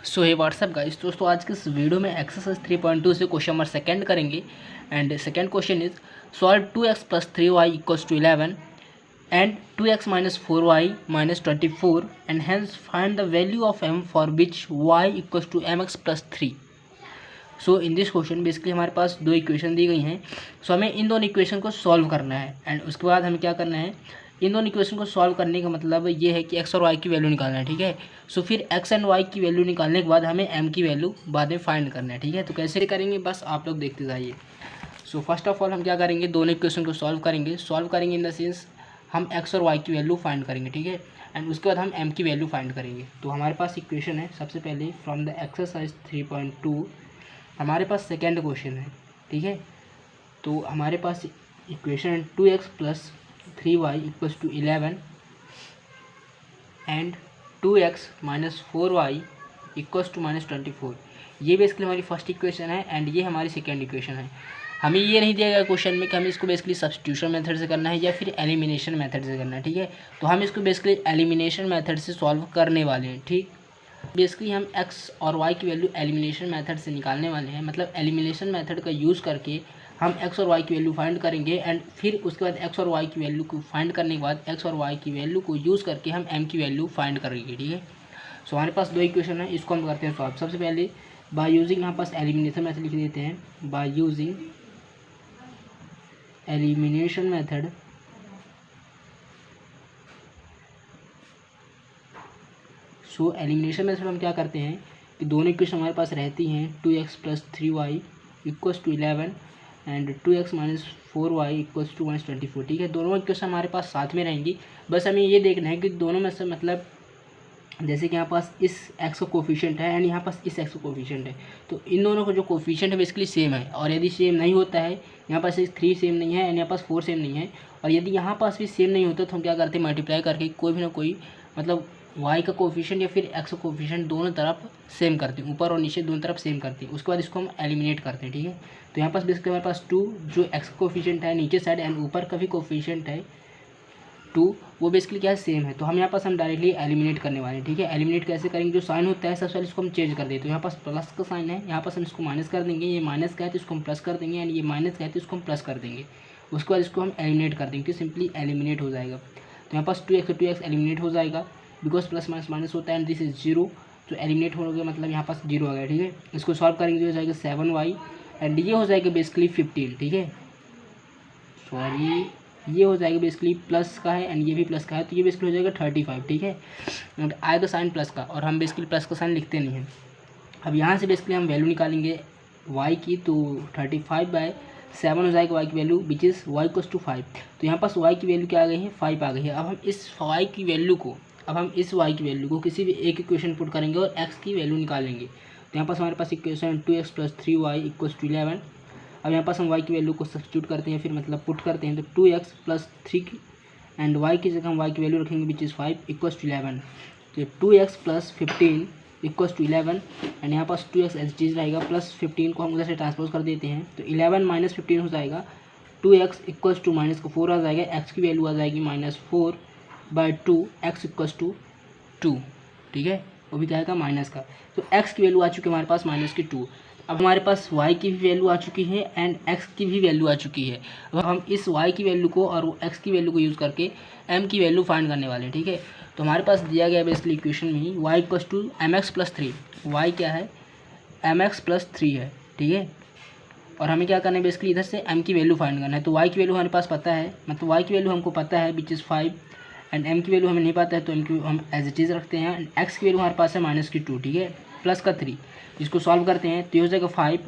सो हे WhatsApp guys. दोस्तों आज के इस वीडियो में एक्सरसाइज 3.2 से क्वेश्चन नंबर सेकंड करेंगे। And second question is solve 2x + 3y = 11 and 2x - 4y - 24 and hence find the value of m for which y = mx + 3। So in this question basically हमारे पास दो equation दी गई हैं। सो हमें इन दोनों equation को solve करना है एंड उसके बाद हमें क्या करना है, इन दोनों इक्वेशन को सॉल्व करने का मतलब ये है कि एक्स और वाई की वैल्यू निकालना है। ठीक है, सो फिर एक्स एंड वाई की वैल्यू निकालने के बाद हमें एम की वैल्यू बाद में फाइंड करना है। ठीक है, तो कैसे करेंगे बस आप लोग देखते जाइए। सो फर्स्ट ऑफ ऑल हम क्या करेंगे, दोनों इक्वेशन को सॉल्व करेंगे इन द सेंस हम एक्स और वाई की वैल्यू फाइंड करेंगे। ठीक है, एंड उसके बाद हम एम की वैल्यू फाइंड करेंगे। तो हमारे पास इक्वेशन है सबसे पहले फ्रॉम द एक्सरसाइज 3.2 हमारे पास सेकेंड क्वेश्चन है। ठीक है, तो हमारे पास equation 2x + 3y = 11 and 2x - 4y = -24। ये बेसिकली हमारी फर्स्ट इक्वेशन है एंड ये हमारी सेकेंड इक्वेशन है। हमें ये नहीं दिया गया क्वेश्चन में कि हमें इसको बेसिकली सब्स्टिट्यूशन मेथड से करना है या फिर एलिमिनेशन मेथड से करना है। ठीक है, तो हम इसको बेसिकली एलिमिनेशन मेथड से सॉल्व करने वाले हैं। ठीक, बेसिकली हम x और y की वैल्यू एलिमिनेशन मेथड से निकालने वाले हैं। मतलब एलिमिनेशन मेथड का यूज़ करके हम x और y की वैल्यू फाइंड करेंगे एंड फिर उसके बाद x और y की वैल्यू को फाइंड करने के बाद x और y की वैल्यू को यूज़ करके हम m की वैल्यू फाइंड करेंगे। ठीक है, सो हमारे पास दो इक्वेशन है, इसको हम करते हैं सॉल्व। सबसे पहले बाय यूजिंग यहाँ पास एलिमिनेशन मेथड लिख देते हैं। By using elimination method so elimination method हम क्या करते हैं कि दोनों इक्वेशन हमारे पास रहती हैं 2x + 3y = 11 and 2x - 4y = -24। ठीक है, दोनों इक्वेशन हमारे पास साथ में रहेंगी। बस हमें ये देखना है कि दोनों में से मतलब जैसे कि यहाँ पास इस x का कोफिशिएंट है एंड यहाँ पास इस x का कोफिशिएंट है, तो इन दोनों का जो कोफिशिएंट है बेसिकली सेम है। और यदि सेम नहीं होता है, यहाँ पास 3 सेम नहीं है एंड यहाँ पास 4 सेम नहीं है, और यदि यहाँ पास भी सेम नहीं होता तो हम क्या करते हैं, मल्टीप्लाई करके कोई भी ना कोई मतलब y का कोफिशिएंट या फिर x का कोफिशिएंट दोनों तरफ सेम करते हैं, ऊपर और नीचे दोनों तरफ सेम करते हैं। उसके बाद इसको हम एलिमिनेट करते हैं। ठीक है, तो यहाँ पास बेसिकली हमारे पास 2 जो x का कोफिशिएंट है नीचे साइड एंड ऊपर का भी कोफिशिएंट है 2, वो बेसिकली क्या है, सेम है। तो हम यहाँ पास हम डायरेक्टली एलिमिनेट करने वाले हैं। ठीक है, एलिमिनेट कैसे करेंगे, जो साइन होता है सबसे पहले इसको हम चेंज कर देते हैं। तो यहाँ पास प्लस का साइन है, यहाँ पास हम इसको माइनस कर देंगे। ये माइनस का है तो इसको हम प्लस कर देंगे एंड ये माइनस का है तो इसको हम प्लस कर देंगे। उसके बाद इसको हम एलिमिनेट कर देंगे, तो सिंपली एलिमिनेट हो जाएगा। तो यहाँ पास 2x एलिमिनेट हो जाएगा बिकॉज प्लस माइनस माइनस होता है एंड दिस इज 0, तो एलिमिनेट हो गया मतलब यहाँ पास 0 आ गया। ठीक है, इसको सॉल्व करेंगे तो हो जाएगा 7y एंड ये हो जाएगा बेसिकली 15। ठीक है, सॉरी ये हो जाएगा बेसिकली प्लस का है एंड ये भी प्लस का है, तो ये बेसिकली हो जाएगा 35। ठीक है, एंड आएगा साइन प्लस का और हम बेसिकली प्लस का साइन लिखते नहीं हैं। अब यहाँ से बेसिकली हम वैल्यू निकालेंगे y की, तो 35/7 हो जाएगा y की वैल्यू विच इज़ y = 5। तो यहाँ पास y की वैल्यू क्या आ गई है, 5 आ गई है। अब हम इस y की वैल्यू को किसी भी एक इक्वेशन पुट करेंगे और x की वैल्यू निकालेंगे। तो यहाँ पास हमारे पास इक्वेशन 2x + 3y = 11। अब यहाँ पास हम y की वैल्यू को सब्स्टिट्यूट करते हैं, फिर मतलब पुट करते हैं, तो 2x + 3 एंड y की जगह हम y की वैल्यू रखेंगे विच इज़ 5 = 11। तो 2x + 15 = 11 एंड यहाँ पास 2x एज चीज़ रहेगा, प्लस 15 को हम उधर से ट्रांसपोज कर देते हैं, तो 11 - 15 हो जाएगा। 2x = -4 आ जाएगा, x की वैल्यू आ जाएगी -4/2, x = 2। ठीक है, वो भी क्या आएगा माइनस का। तो x की वैल्यू आ चुकी है हमारे पास -2। अब हमारे पास y की भी वैल्यू आ चुकी है एंड x की भी वैल्यू आ चुकी है। अब हम इस y की वैल्यू को और x की वैल्यू को यूज़ करके m की वैल्यू फाइंड करने वाले हैं। ठीक है, तो हमारे पास दिया गया बेसिकली इक्वेशन में ही y = mx + 3। y क्या है, mx + 3 है। ठीक है, और हमें क्या करना है बेसिकली इधर से m की वैल्यू फाइंड करना है। तो y की वैल्यू हमारे पास पता है, मतलब y की वैल्यू हमको पता है विच इज़ 5 एंड m की वैल्यू हमें नहीं पता है, तो m की हम एज इट इज़ रखते हैं। एंड x की वैल्यू हमारे पास है -2। ठीक है, प्लस का 3, इसको सॉल्व करते हैं तो ये हो जाएगा 5,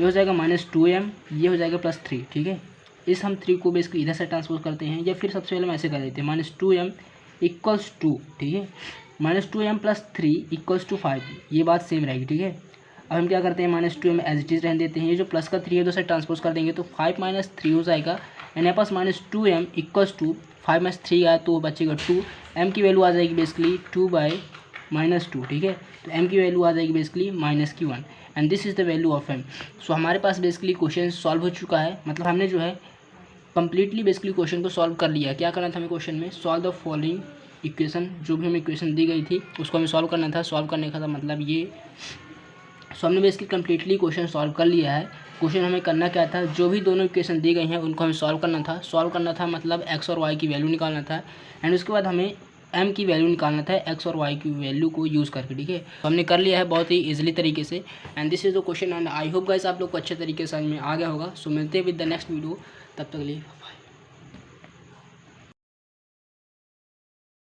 ये हो जाएगा -2m, ये हो जाएगा +3। ठीक है, इस हम 3 को बेसिकली इधर से ट्रांसपोज करते हैं, या फिर सबसे पहले हम ऐसे कर देते हैं -2m = 2। ठीक है, -2m + 3 = 5, ये बात सेम रहेगी। ठीक है, अब हम क्या करते हैं, -2m एज इट इज़ रहने देते हैं, ये जो प्लस का 3 है उधर से ट्रांसपोज कर देंगे तो 5 - 3 हो जाएगा एंड यहाँ पास -2m = 5 - 3 आया तो बचेगा 2। m की वैल्यू आ जाएगी बेसिकली 2/-2। ठीक है, तो m की वैल्यू आ जाएगी basically -1 and this is the value of m। सो हमारे पास बेसिकली क्वेश्चन सॉल्व हो चुका है, मतलब हमने जो है कम्प्लीटली बेसिकली क्वेश्चन को सॉल्व कर लिया। क्या करना था हमें क्वेश्चन में, सॉल्व द फॉलोइंग इक्वेशन, जो भी हमें इक्वेशन दी गई थी उसको हमें सॉल्व करना था। सॉल्व करने का मतलब ये, सो हमने बेसिकली कम्प्लीटली क्वेश्चन सॉल्व कर लिया है। क्वेश्चन हमें करना क्या था, जो भी दोनों इक्वेशन दी गई हैं उनको हमें सॉल्व करना था। सॉल्व करना था मतलब एक्स और वाई की वैल्यू निकालना था, एंड उसके बाद हमें एम की वैल्यू निकालना था एक्स और वाई की वैल्यू को यूज़ करके, ठीक है। तो हमने कर लिया है बहुत ही ईजिली तरीके से, and this is the question, and I hope guys आप लोग को अच्छे तरीके से समझ में आ गया होगा। सो मिलते हैं विद द नेक्स्ट वीडियो, तब तक के लिए।